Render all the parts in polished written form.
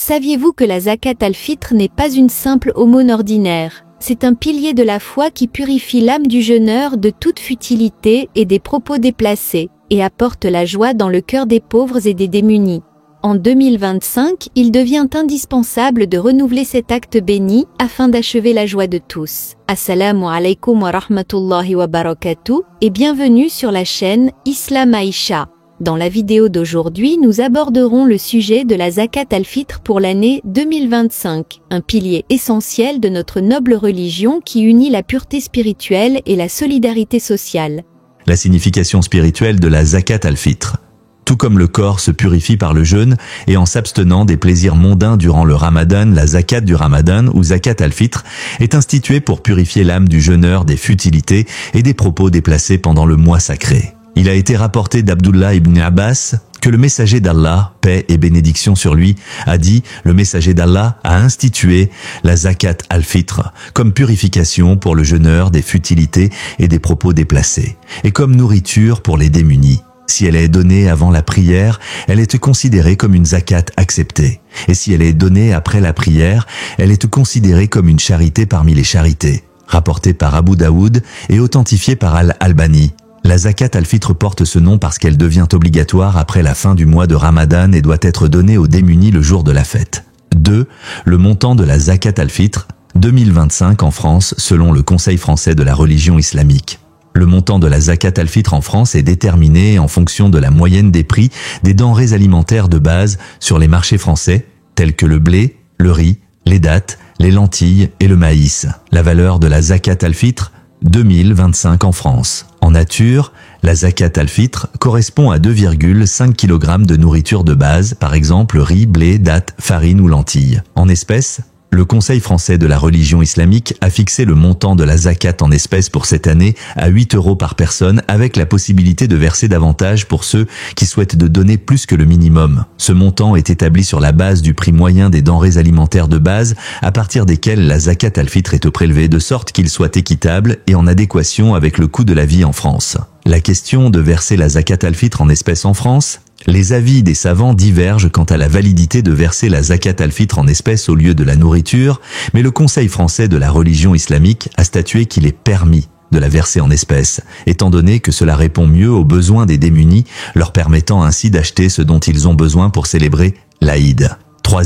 Saviez-vous que la zakat al-fitr n'est pas une simple aumône ordinaire? C'est un pilier de la foi qui purifie l'âme du jeûneur de toute futilité et des propos déplacés, et apporte la joie dans le cœur des pauvres et des démunis. En 2025, il devient indispensable de renouveler cet acte béni afin d'achever la joie de tous. Assalamu alaikum wa rahmatullahi wa barakatuh et bienvenue sur la chaîne Islam Aïcha. Dans la vidéo d'aujourd'hui, nous aborderons le sujet de la zakat al-fitr pour l'année 2025, un pilier essentiel de notre noble religion qui unit la pureté spirituelle et la solidarité sociale. La signification spirituelle de la zakat al-fitr. Tout comme le corps se purifie par le jeûne et en s'abstenant des plaisirs mondains durant le ramadan, la zakat du ramadan ou zakat al-fitr est instituée pour purifier l'âme du jeûneur des futilités et des propos déplacés pendant le mois sacré. Il a été rapporté d'Abdullah ibn Abbas que le messager d'Allah, paix et bénédiction sur lui, a dit « Le messager d'Allah a institué la zakat al-fitr comme purification pour le jeûneur des futilités et des propos déplacés, et comme nourriture pour les démunis. Si elle est donnée avant la prière, elle est considérée comme une zakat acceptée. Et si elle est donnée après la prière, elle est considérée comme une charité parmi les charités. » Rapporté par Abu Daoud et authentifié par Al-Albani. La zakat al-fitr porte ce nom parce qu'elle devient obligatoire après la fin du mois de Ramadan et doit être donnée aux démunis le jour de la fête. 2. Le montant de la zakat al-fitr 2025 en France selon le Conseil français de la religion islamique. Le montant de la zakat al-fitr en France est déterminé en fonction de la moyenne des prix des denrées alimentaires de base sur les marchés français, tels que le blé, le riz, les dattes, les lentilles et le maïs. La valeur de la zakat al-fitr 2025 en France. En nature, la zakat al-fitr correspond à 2,5 kg de nourriture de base, par exemple riz, blé, dattes, farine ou lentilles. En espèces, le Conseil français de la religion islamique a fixé le montant de la zakat en espèces pour cette année à 8 € par personne avec la possibilité de verser davantage pour ceux qui souhaitent de donner plus que le minimum. Ce montant est établi sur la base du prix moyen des denrées alimentaires de base à partir desquelles la zakat al-fitr est prélevée de sorte qu'il soit équitable et en adéquation avec le coût de la vie en France. La question de verser la zakat al-fitr en espèces en France. Les avis des savants divergent quant à la validité de verser la zakat al-fitr en espèces au lieu de la nourriture, mais le Conseil français de la religion islamique a statué qu'il est permis de la verser en espèces, étant donné que cela répond mieux aux besoins des démunis, leur permettant ainsi d'acheter ce dont ils ont besoin pour célébrer l'Aïd. 3.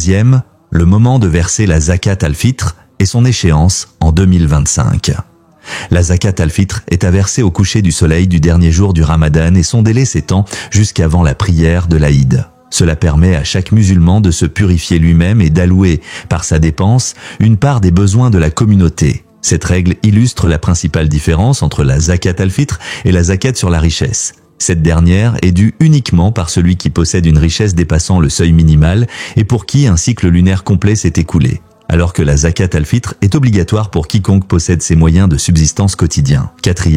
Le moment de verser la zakat al-fitr et son échéance en 2025. La zakat al-fitr est à verser au coucher du soleil du dernier jour du ramadan et son délai s'étend jusqu'avant la prière de l'Aïd. Cela permet à chaque musulman de se purifier lui-même et d'allouer, par sa dépense, une part des besoins de la communauté. Cette règle illustre la principale différence entre la zakat al-fitr et la zakat sur la richesse. Cette dernière est due uniquement par celui qui possède une richesse dépassant le seuil minimal et pour qui un cycle lunaire complet s'est écoulé. Alors que la zakat al-fitr est obligatoire pour quiconque possède ses moyens de subsistance quotidien. 4.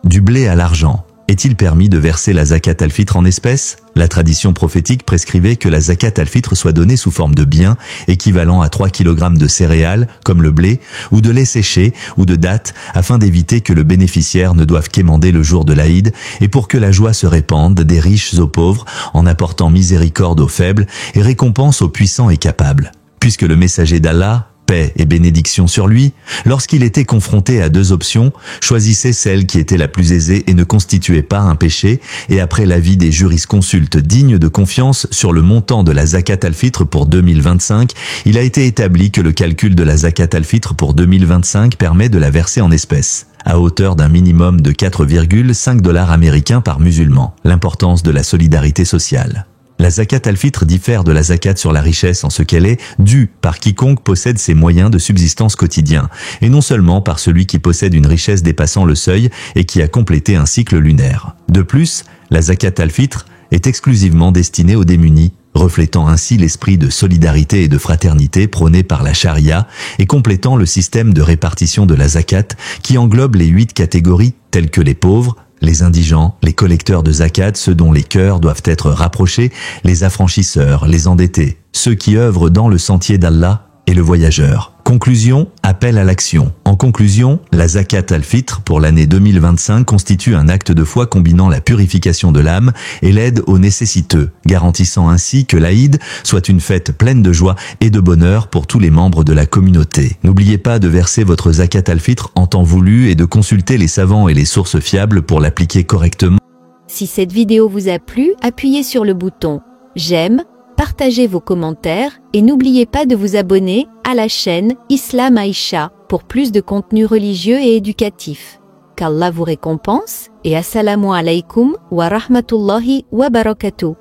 Du blé à l'argent. Est-il permis de verser la zakat al-fitr en espèces? La tradition prophétique prescrivait que la zakat al-fitr soit donnée sous forme de biens équivalent à 3 kg de céréales, comme le blé, ou de lait séché, ou de dattes, afin d'éviter que le bénéficiaire ne doive quémander le jour de l'Aïd, et pour que la joie se répande des riches aux pauvres, en apportant miséricorde aux faibles et récompense aux puissants et capables. Puisque le messager d'Allah, paix et bénédiction sur lui, lorsqu'il était confronté à 2 options, choisissait celle qui était la plus aisée et ne constituait pas un péché, et après l'avis des jurisconsultes dignes de confiance sur le montant de la zakat al-fitr pour 2025, il a été établi que le calcul de la zakat al-fitr pour 2025 permet de la verser en espèces, à hauteur d'un minimum de 4,5 $ américains par musulman. L'importance de la solidarité sociale. La zakat al-fitr diffère de la zakat sur la richesse en ce qu'elle est due par quiconque possède ses moyens de subsistance quotidien, et non seulement par celui qui possède une richesse dépassant le seuil et qui a complété un cycle lunaire. De plus, la zakat al-fitr est exclusivement destinée aux démunis, reflétant ainsi l'esprit de solidarité et de fraternité prôné par la charia et complétant le système de répartition de la zakat qui englobe les 8 catégories telles que les pauvres, les indigents, les collecteurs de zakat, ceux dont les cœurs doivent être rapprochés, les affranchisseurs, les endettés, ceux qui œuvrent dans le sentier d'Allah et le voyageur. Conclusion, appel à l'action. En conclusion, la zakat al-fitr pour l'année 2025 constitue un acte de foi combinant la purification de l'âme et l'aide aux nécessiteux, garantissant ainsi que l'Aïd soit une fête pleine de joie et de bonheur pour tous les membres de la communauté. N'oubliez pas de verser votre zakat al-fitr en temps voulu et de consulter les savants et les sources fiables pour l'appliquer correctement. Si cette vidéo vous a plu, appuyez sur le bouton j'aime, partagez vos commentaires et n'oubliez pas de vous abonner à la chaîne Islam Aïcha pour plus de contenu religieux et éducatif. Qu'Allah vous récompense et assalamu alaikum wa rahmatullahi wa barakatuh.